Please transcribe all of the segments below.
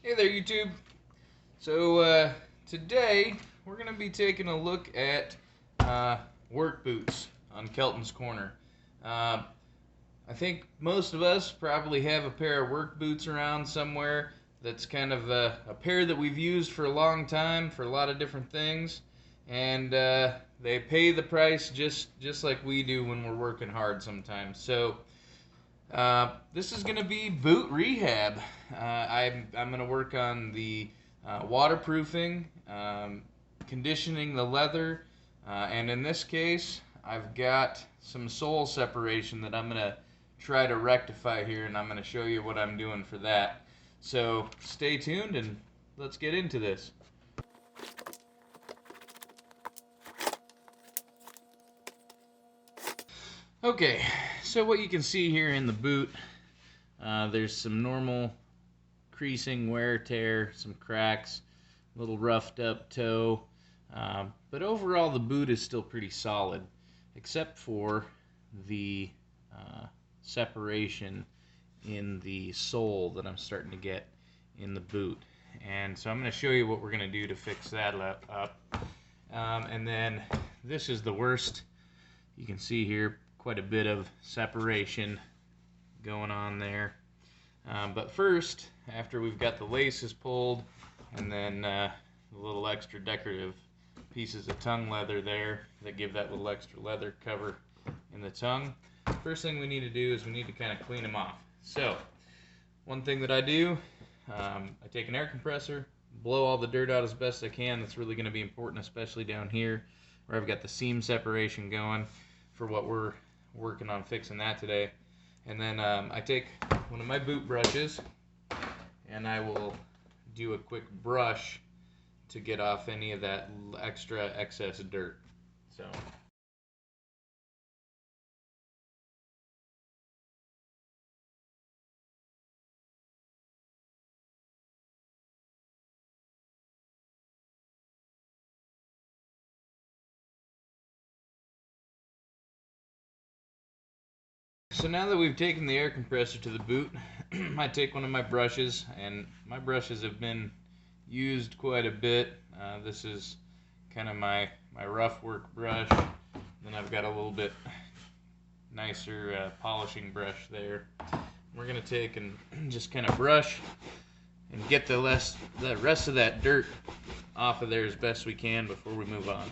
Hey there, YouTube. So today we're going to be taking a look at work boots on Kelton's Corner. Uh, I think most of us probably have a pair of work boots around somewhere that's kind of a pair that we've used for a long time for a lot of different things, and they pay the price just like we do when we're working hard sometimes. So this is going to be boot rehab. I'm going to work on the waterproofing, conditioning the leather, and in this case, I've got some sole separation that I'm going to try to rectify here, and I'm going to show you what I'm doing for that. So stay tuned and let's get into this. Okay, so what you can see here in the boot, there's some normal creasing, wear, tear, some cracks, a little roughed up toe, but overall the boot is still pretty solid, except for the separation in the sole that I'm starting to get in the boot. And so I'm going to show you what we're going to do to fix that up. And then this is the worst. You can see here quite a bit of separation going on there. But first, after we've got the laces pulled and then the little extra decorative pieces of tongue leather there that give that little extra leather cover in the tongue, first thing we need to do is we need to kind of clean them off. So one thing that I do, I take an air compressor, blow all the dirt out as best I can. That's really going to be important, especially down here where I've got the seam separation going for what we're working on fixing that today. And then I take one of my boot brushes and I will do a quick brush to get off any of that extra excess dirt. So now that we've taken the air compressor to the boot, I take one of my brushes, and my brushes have been used quite a bit. This is kind of my rough work brush. Then I've got a little bit nicer polishing brush there. We're going to take and just kind of brush and get the rest of that dirt off of there as best we can before we move on.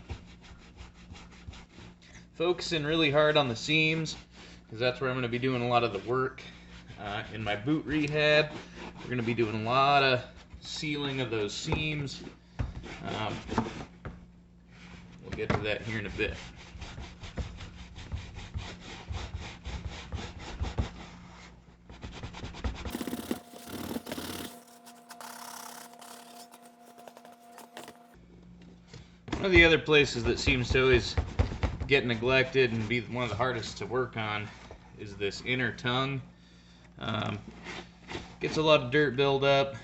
Focusing really hard on the seams, because that's where I'm going to be doing a lot of the work. In my boot rehab, we're going to be doing a lot of sealing of those seams. We'll get to that here in a bit. One of the other places that seems to always get neglected and be one of the hardest to work on is this inner tongue. Gets a lot of dirt buildup.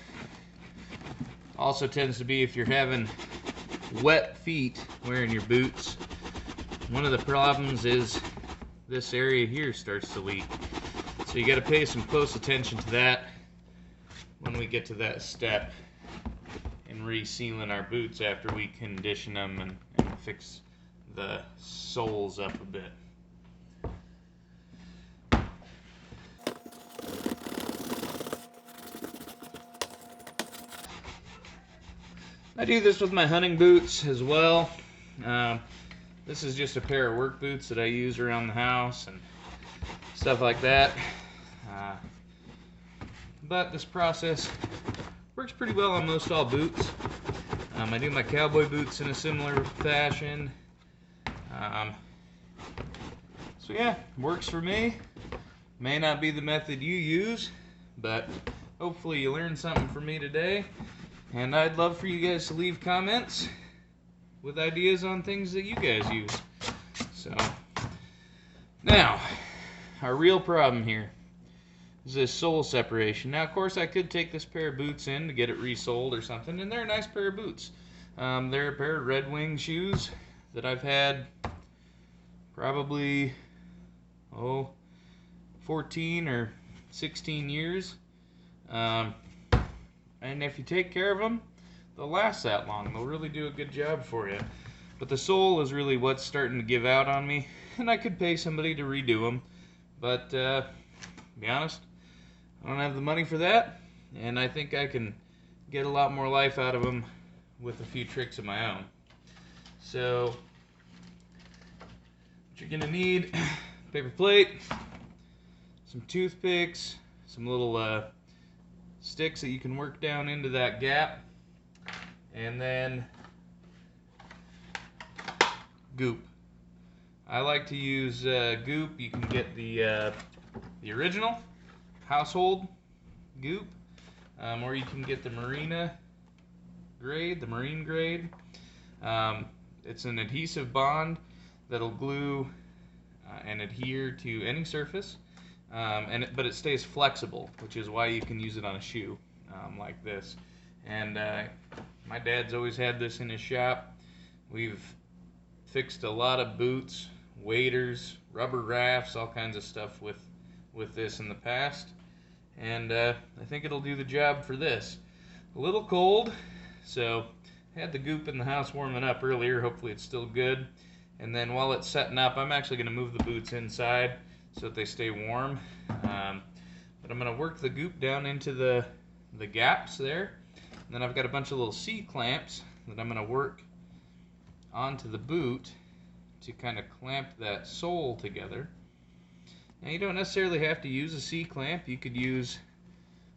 Also tends to be if you're having wet feet wearing your boots. One of the problems is this area here starts to leak. So you got to pay some close attention to that when we get to that step in resealing our boots after we condition them and fix the soles up a bit. I do this with my hunting boots as well. This is just a pair of work boots that I use around the house and stuff like that. But this process works pretty well on most all boots. I do my cowboy boots in a similar fashion. So yeah, works for me. May not be the method you use, but hopefully you learned something from me today. And I'd love for you guys to leave comments with ideas on things that you guys use. So, now, our real problem here is this sole separation. Now, of course, I could take this pair of boots in to get it resoled or something, and they're a nice pair of boots. They're a pair of Red Wing shoes that I've had probably, 14 or 16 years. And and if you take care of them, they'll last that long. They'll really do a good job for you. But the sole is really what's starting to give out on me, and I could pay somebody to redo them. But to be honest, I don't have the money for that, and I think I can get a lot more life out of them with a few tricks of my own. So what you're gonna need: paper plate, some toothpicks, some little sticks that you can work down into that gap, and then goop. I like to use goop. You can get the original household goop, or you can get the marine grade. It's an adhesive bond that'll glue and adhere to any surface, but it stays flexible, which is why you can use it on a shoe like this. And my dad's always had this in his shop. We've fixed a lot of boots, waders, rubber rafts, all kinds of stuff with this in the past, and I think it'll do the job for this. A little cold, so I had the goop in the house warming up earlier. Hopefully it's still good. And then while it's setting up, I'm actually going to move the boots inside so that they stay warm. But I'm going to work the goop down into the gaps there. And then I've got a bunch of little C-clamps that I'm going to work onto the boot to kind of clamp that sole together. Now you don't necessarily have to use a C-clamp. You could use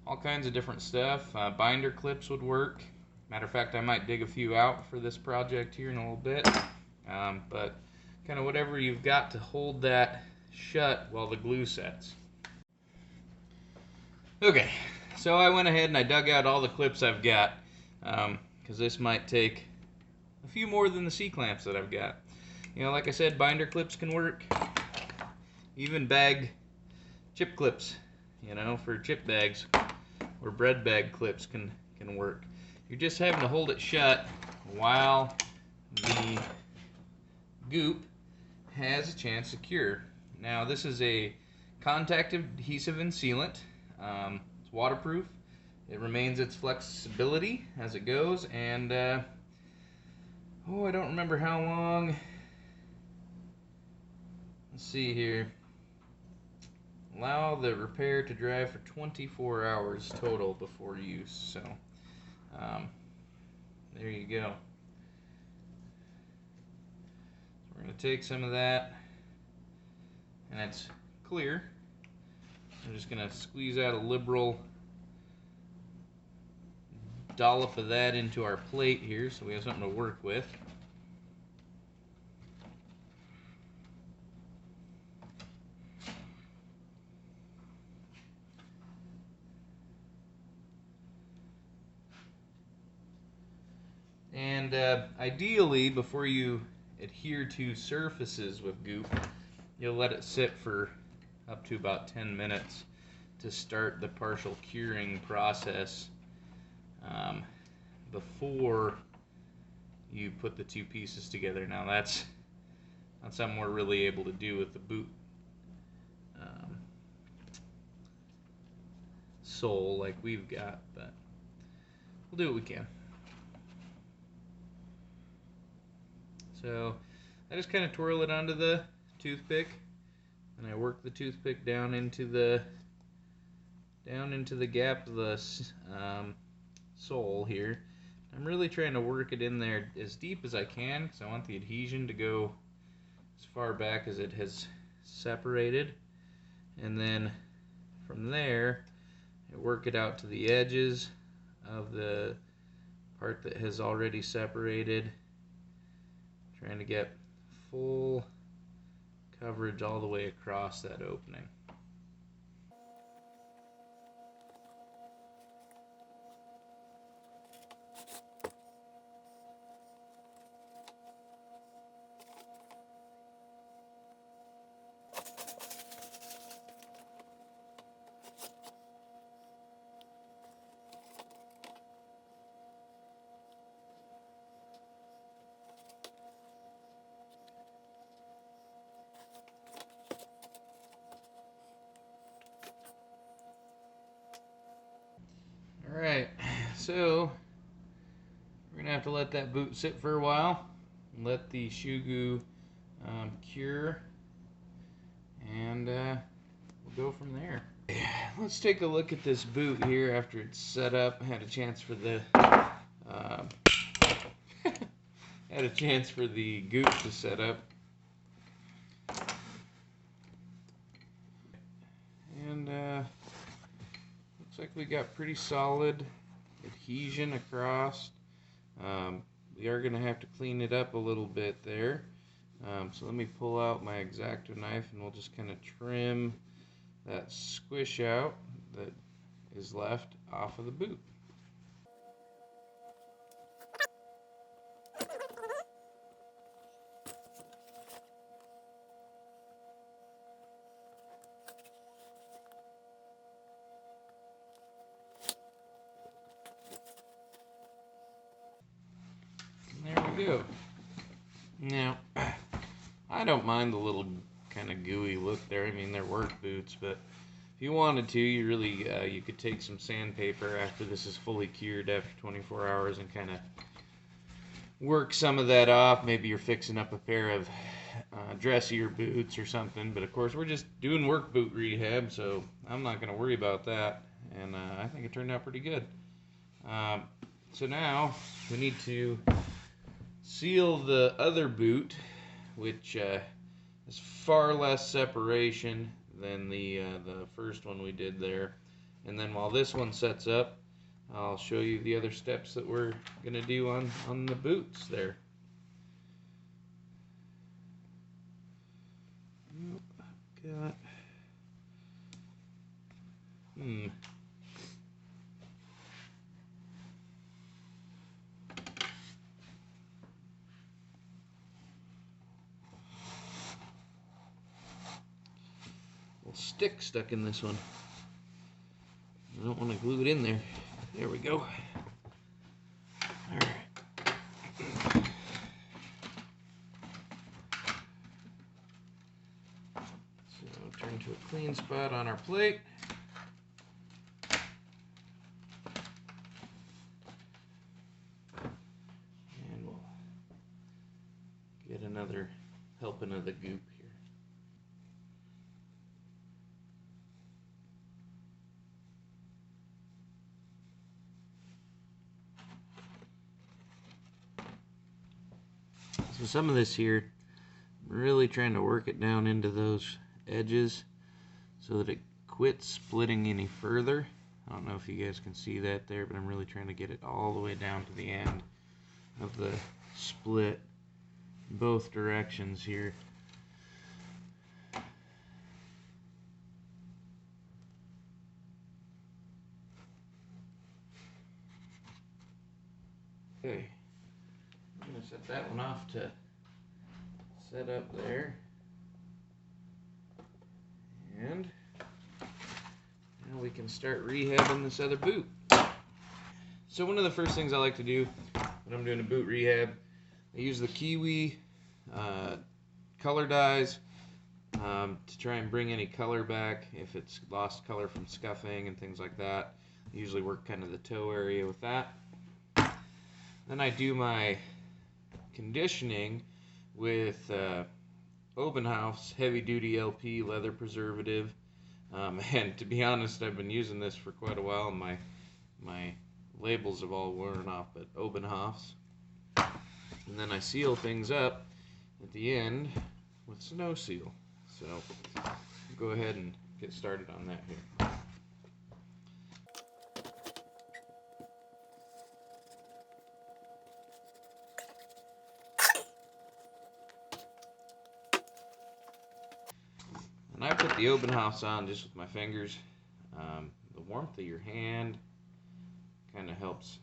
all kinds of different stuff. Binder clips would work. Matter of fact, I might dig a few out for this project here in a little bit. But kind of whatever you've got to hold that shut while the glue sets. Okay, so I went ahead and I dug out all the clips I've got, because this might take a few more than the C-clamps that I've got. You know, like I said, binder clips can work. Even bagged chip clips, you know, for chip bags, or bread bag clips can work. You're just having to hold it shut while the goop has a chance to cure. Now this is a contact adhesive and sealant. It's waterproof. It remains its flexibility as it goes, and I don't remember how long. Let's see here. Allow the repair to dry for 24 hours total before use. So there you go. So we're going to take some of that, and it's clear. I'm just going to squeeze out a liberal dollop of that into our plate here so we have something to work with. And ideally, before you adhere to surfaces with goop, you'll let it sit for up to about 10 minutes to start the partial curing process before you put the two pieces together. Now that's not something we're really able to do with the boot sole like we've got, but we'll do what we can. So I just kind of twirl it onto the toothpick, and I work the toothpick down into the gap of the sole here. I'm really trying to work it in there as deep as I can because I want the adhesion to go as far back as it has separated, and then from there I work it out to the edges of the part that has already separated, trying to get full coverage all the way across that opening. so we're going to have to let that boot sit for a while and let the shoe goo cure, and we'll go from there. Let's take a look at this boot here after it's set up. Had a chance for the goop to set up. And looks like we got pretty solid adhesion across. We are going to have to clean it up a little bit there. So let me pull out my X-Acto knife and we'll just kind of trim that squish out that is left off of the boot. And there we go. Now, I don't mind the little kind of gooey look there. I mean, they're work boots, but if you wanted to, you really you could take some sandpaper after this is fully cured after 24 hours and kind of work some of that off. Maybe you're fixing up a pair of dressier boots or something, but of course we're just doing work boot rehab, so I'm not going to worry about that, and I think it turned out pretty good. So now we need to seal the other boot, which is far less separation than the first one we did there. And then while this one sets up, I'll show you the other steps that we're going to do on the boots there. Got stick stuck in this one. I don't want to glue it in there. There we go. Alright. So turn to a clean spot on our plate. And we'll get another helping of the goop here. So some of this here, I'm really trying to work it down into those edges so that it quits splitting any further. I don't know if you guys can see that there, but I'm really trying to get it all the way down to the end of the split in both directions here. Okay. I'm going to set that one off to set up there. And now we can start rehabbing this other boot. So one of the first things I like to do when I'm doing a boot rehab, I use the Kiwi color dyes to try and bring any color back if it's lost color from scuffing and things like that. I usually work kind of the toe area with that. Then I do my conditioning with Obenhoff's heavy duty LP leather preservative, and to be honest, I've been using this for quite a while and my labels have all worn off, but Obenhoff's. And then I seal things up at the end with Snow Seal. So I'll go ahead and get started on that here. And I put the Obenhoff's on just with my fingers. The warmth of your hand kind of helps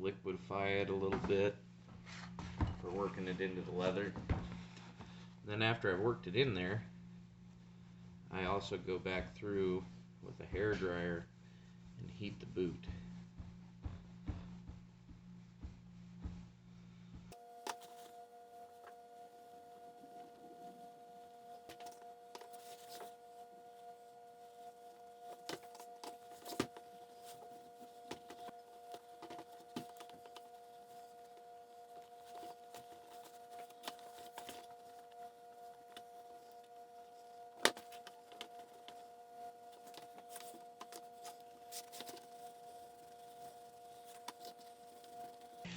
liquefy it a little bit for working it into the leather. Then after I've worked it in there, I also go back through with a hairdryer and heat the boot.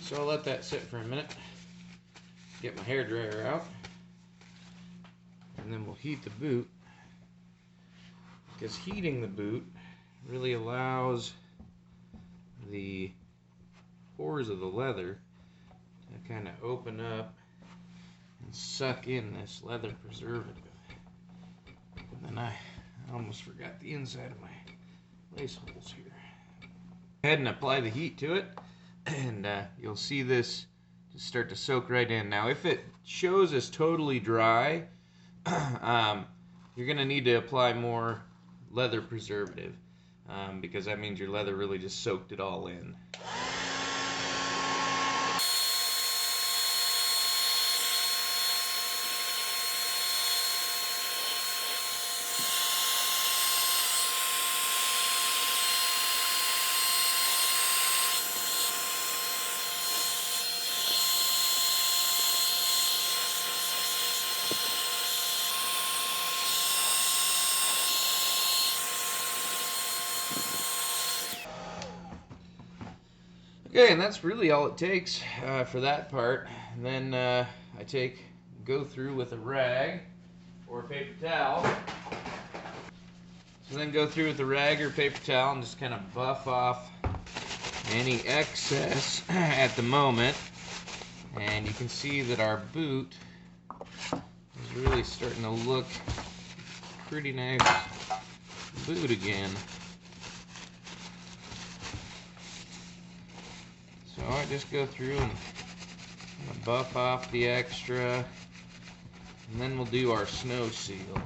so I'll let that sit for a minute. Get my hairdryer out. And then we'll heat the boot. Because heating the boot really allows the pores of the leather to kind of open up and suck in this leather preservative. And then I almost forgot the inside of my lace holes here. Go ahead and apply the heat to it, and you'll see this just start to soak right in. Now, if it shows as totally dry, you're going to need to apply more leather preservative, because that means your leather really just soaked it all in. Okay, and that's really all it takes for that part. And then I go through with a rag or a paper towel. So then go through with a rag or paper towel and just kind of buff off any excess at the moment. And you can see that our boot is really starting to look pretty nice boot again. So I just go through and buff off the extra, and then we'll do our snow seal.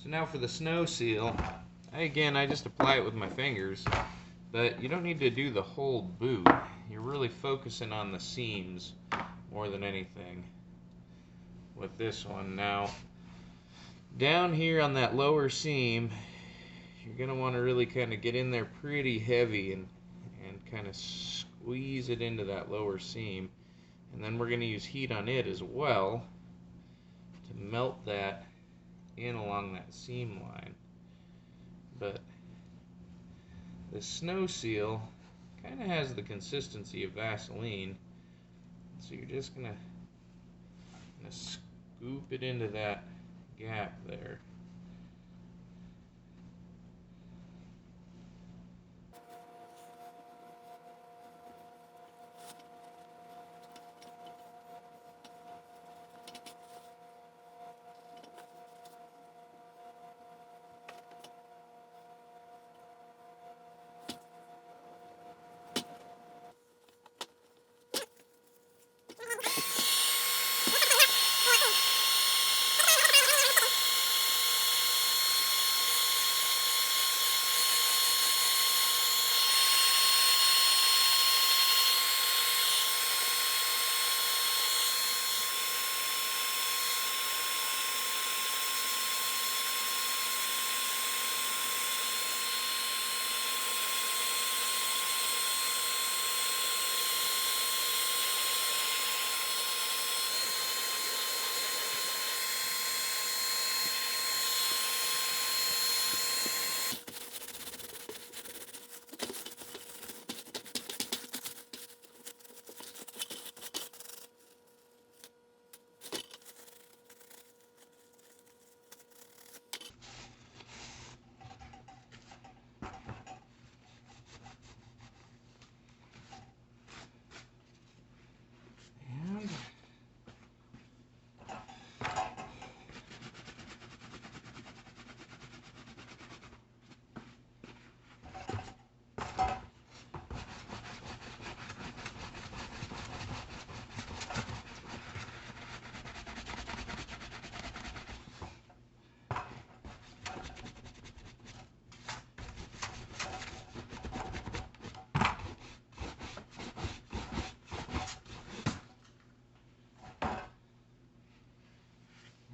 So now for the snow seal, I just apply it with my fingers, but you don't need to do the whole boot. You're really focusing on the seams more than anything with this one. Now, down here on that lower seam, you're going to want to really kind of get in there pretty heavy and kind of squeeze it into that lower seam. And then we're going to use heat on it as well to melt that in along that seam line. But the snow seal kind of has the consistency of Vaseline, so you're just going to scoop it into that gap there.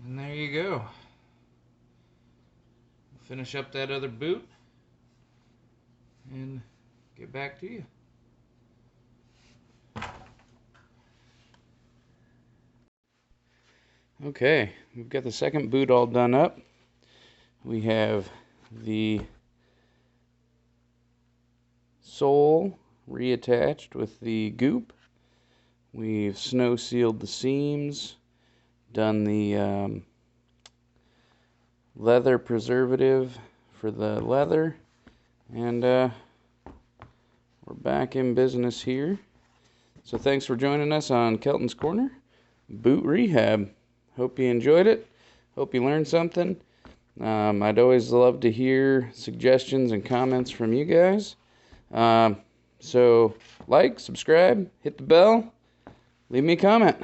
And there you go. Finish up that other boot and get back to you. Okay, we've got the second boot all done up. We have the sole reattached with the goop. We've snow sealed the seams, done the leather preservative for the leather, and we're back in business here. So thanks for joining us on Kelton's Corner Boot Rehab. Hope you enjoyed it. Hope you learned something. I'd always love to hear suggestions and comments from you guys. So like, subscribe, hit the bell, leave me a comment.